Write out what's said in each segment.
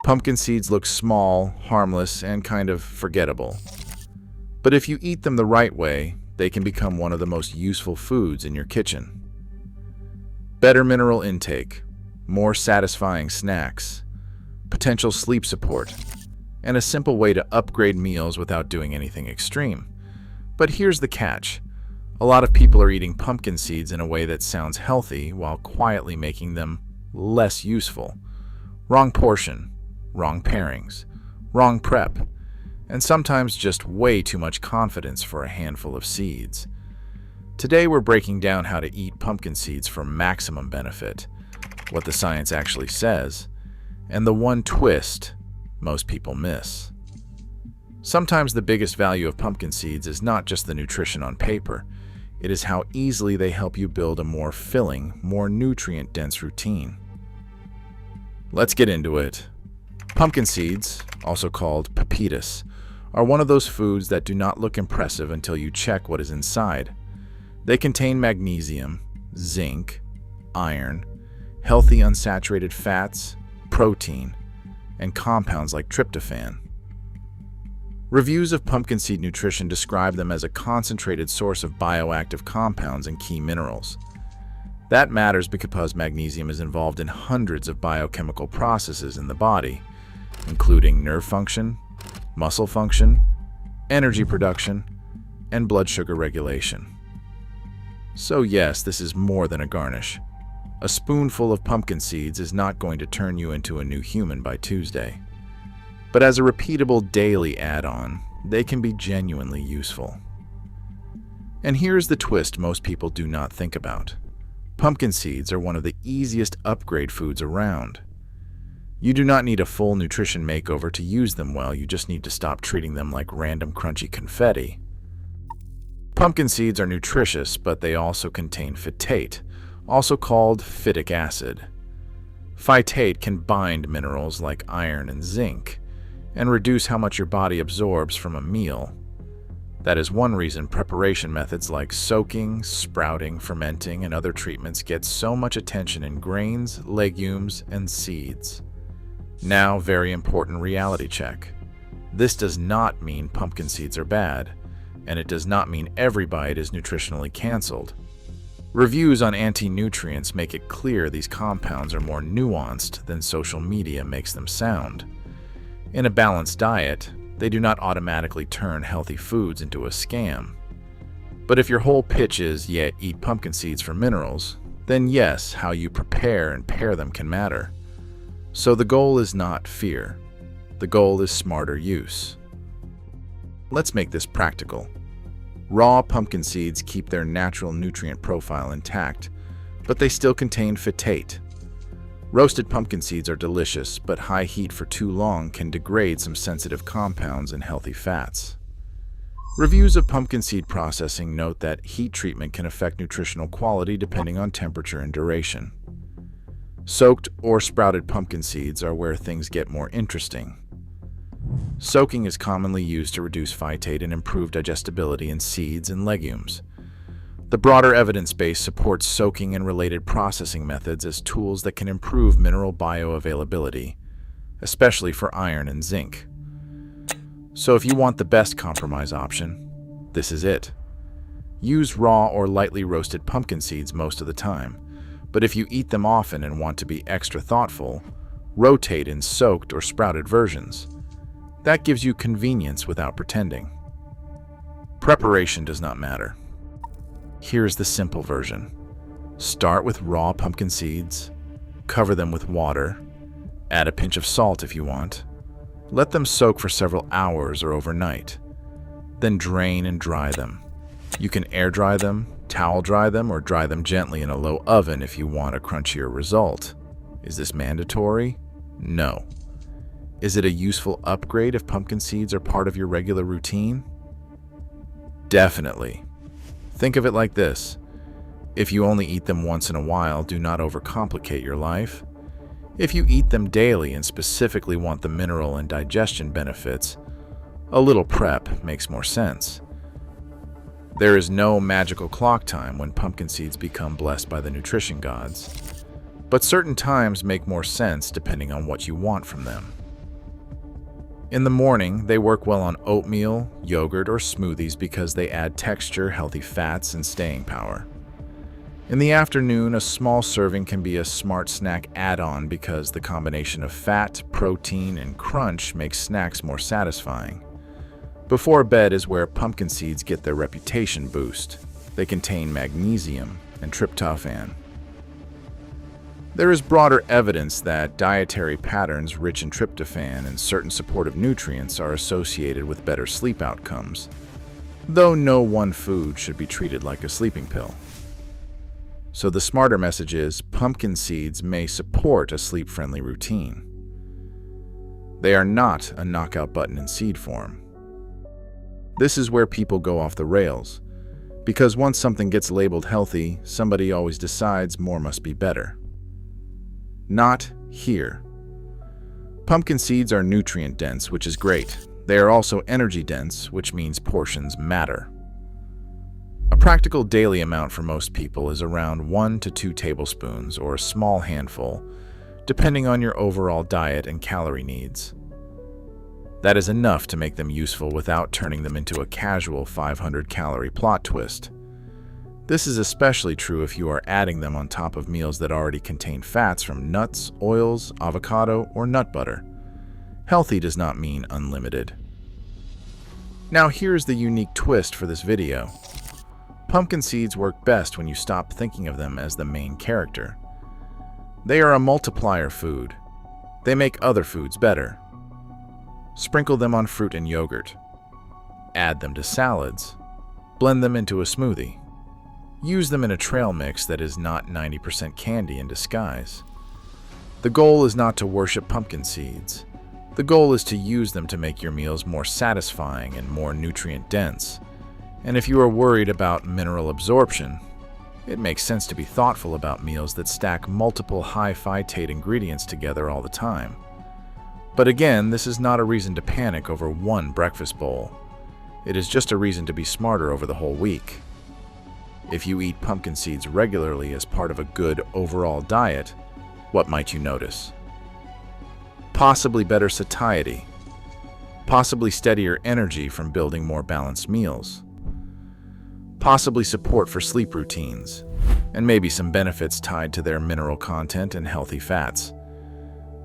Pumpkin seeds look small, harmless, and kind of forgettable. But if you eat them the right way, they can become one of the most useful foods in your kitchen. Better mineral intake, more satisfying snacks, potential sleep support, and a simple way to upgrade meals without doing anything extreme. But here's the catch. A lot of people are eating pumpkin seeds in a way that sounds healthy while quietly making them less useful. Wrong portion, wrong pairings, wrong prep, and sometimes just way too much confidence for a handful of seeds. Today we're breaking down how to eat pumpkin seeds for maximum benefit, what the science actually says, and the one twist most people miss. Sometimes the biggest value of pumpkin seeds is not just the nutrition on paper, it is how easily they help you build a more filling, more nutrient-dense routine. Let's get into it. Pumpkin seeds, also called pepitas, are one of those foods that do not look impressive until you check what is inside. They contain magnesium, zinc, iron, healthy unsaturated fats, protein, and compounds like tryptophan. Reviews of pumpkin seed nutrition describe them as a concentrated source of bioactive compounds and key minerals. That matters because magnesium is involved in hundreds of biochemical processes in the body, including nerve function, muscle function, energy production, and blood sugar regulation. So yes, this is more than a garnish. A spoonful of pumpkin seeds is not going to turn you into a new human by Tuesday. But as a repeatable daily add-on, they can be genuinely useful. And here's the twist most people do not think about. Pumpkin seeds are one of the easiest upgrade foods around. You do not need a full nutrition makeover to use them well, you just need to stop treating them like random crunchy confetti. Pumpkin seeds are nutritious, but they also contain phytate, also called phytic acid. Phytate can bind minerals like iron and zinc, and reduce how much your body absorbs from a meal. That is one reason preparation methods like soaking, sprouting, fermenting, and other treatments get so much attention in grains, legumes, and seeds. Now, very important reality check. This does not mean pumpkin seeds are bad, and it does not mean every bite is nutritionally canceled. Reviews on anti-nutrients make it clear these compounds are more nuanced than social media makes them sound. In a balanced diet, they do not automatically turn healthy foods into a scam. But if your whole pitch is, yeah, eat pumpkin seeds for minerals, then yes, how you prepare and pair them can matter. So the goal is not fear. The goal is smarter use. Let's make this practical. Raw pumpkin seeds keep their natural nutrient profile intact, but they still contain phytate. Roasted pumpkin seeds are delicious, but high heat for too long can degrade some sensitive compounds and healthy fats. Reviews of pumpkin seed processing note that heat treatment can affect nutritional quality depending on temperature and duration. Soaked or sprouted pumpkin seeds are where things get more interesting. Soaking is commonly used to reduce phytate and improve digestibility in seeds and legumes. The broader evidence base supports soaking and related processing methods as tools that can improve mineral bioavailability, especially for iron and zinc. So if you want the best compromise option, this is it. Use raw or lightly roasted pumpkin seeds most of the time, but if you eat them often and want to be extra thoughtful, rotate in soaked or sprouted versions. That gives you convenience without pretending. Preparation does not matter. Here's the simple version. Start with raw pumpkin seeds, cover them with water, add a pinch of salt if you want. Let them soak for several hours or overnight. Then drain and dry them. You can air dry them, towel dry them, or dry them gently in a low oven if you want a crunchier result. Is this mandatory? No. Is it a useful upgrade if pumpkin seeds are part of your regular routine? Definitely. Think of it like this. If you only eat them once in a while, do not overcomplicate your life. If you eat them daily and specifically want the mineral and digestion benefits, a little prep makes more sense. There is no magical clock time when pumpkin seeds become blessed by the nutrition gods, but certain times make more sense depending on what you want from them. In the morning, they work well on oatmeal, yogurt, or smoothies because they add texture, healthy fats, and staying power. In the afternoon, a small serving can be a smart snack add-on because the combination of fat, protein, and crunch makes snacks more satisfying. Before bed is where pumpkin seeds get their reputation boost. They contain magnesium and tryptophan. There is broader evidence that dietary patterns rich in tryptophan and certain supportive nutrients are associated with better sleep outcomes, though no one food should be treated like a sleeping pill. So the smarter message is, pumpkin seeds may support a sleep-friendly routine. They are not a knockout button in seed form. This is where people go off the rails, because once something gets labeled healthy, somebody always decides more must be better. Not here. Pumpkin seeds are nutrient-dense, which is great. They are also energy-dense, which means portions matter. A practical daily amount for most people is around 1 to 2 tablespoons or a small handful, depending on your overall diet and calorie needs. That is enough to make them useful without turning them into a casual 500-calorie plot twist. This is especially true if you are adding them on top of meals that already contain fats from nuts, oils, avocado, or nut butter. Healthy does not mean unlimited. Now here's the unique twist for this video. Pumpkin seeds work best when you stop thinking of them as the main character. They are a multiplier food. They make other foods better. Sprinkle them on fruit and yogurt. Add them to salads. Blend them into a smoothie. Use them in a trail mix that is not 90% candy in disguise. The goal is not to worship pumpkin seeds. The goal is to use them to make your meals more satisfying and more nutrient-dense. And if you are worried about mineral absorption, it makes sense to be thoughtful about meals that stack multiple high-phytate ingredients together all the time. But again, this is not a reason to panic over one breakfast bowl. It is just a reason to be smarter over the whole week. If you eat pumpkin seeds regularly as part of a good overall diet, what might you notice? Possibly better satiety. Possibly steadier energy from building more balanced meals. Possibly support for sleep routines, and maybe some benefits tied to their mineral content and healthy fats.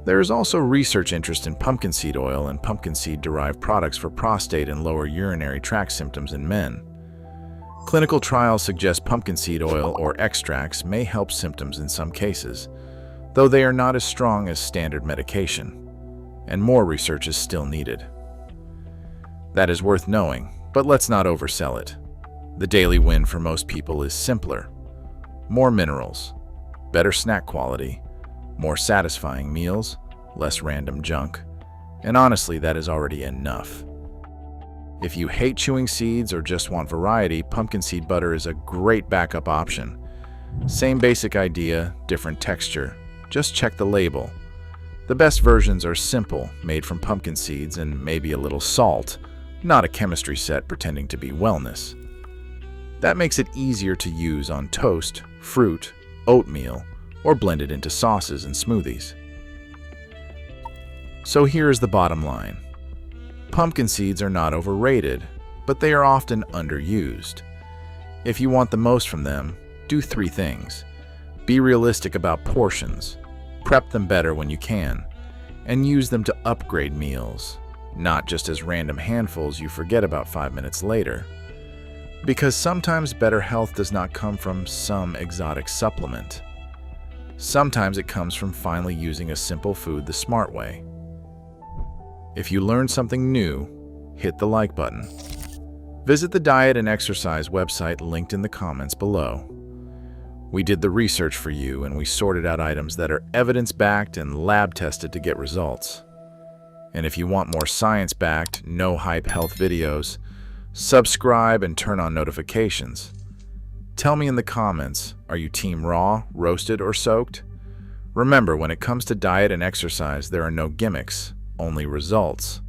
There is also research interest in pumpkin seed oil and pumpkin seed-derived products for prostate and lower urinary tract symptoms in men. Clinical trials suggest pumpkin seed oil or extracts may help symptoms in some cases, though they are not as strong as standard medication, and more research is still needed. That is worth knowing, but let's not oversell it. The daily win for most people is simpler. More minerals, better snack quality, more satisfying meals, less random junk, and honestly, that is already enough. If you hate chewing seeds or just want variety, pumpkin seed butter is a great backup option. Same basic idea, different texture. Just check the label. The best versions are simple, made from pumpkin seeds and maybe a little salt, not a chemistry set pretending to be wellness. That makes it easier to use on toast, fruit, oatmeal, or blend it into sauces and smoothies. So here's the bottom line. Pumpkin seeds are not overrated, but they are often underused. If you want the most from them, do 3 things. Be realistic about portions, prep them better when you can, and use them to upgrade meals, not just as random handfuls you forget about 5 minutes later. Because sometimes better health does not come from some exotic supplement. Sometimes it comes from finally using a simple food the smart way. If you learned something new, hit the like button. Visit the diet and exercise website linked in the comments below. We did the research for you and we sorted out items that are evidence-backed and lab-tested to get results. And if you want more science-backed, no-hype health videos, subscribe and turn on notifications. Tell me in the comments, are you team raw, roasted, or soaked? Remember, when it comes to diet and exercise, there are no gimmicks, only results.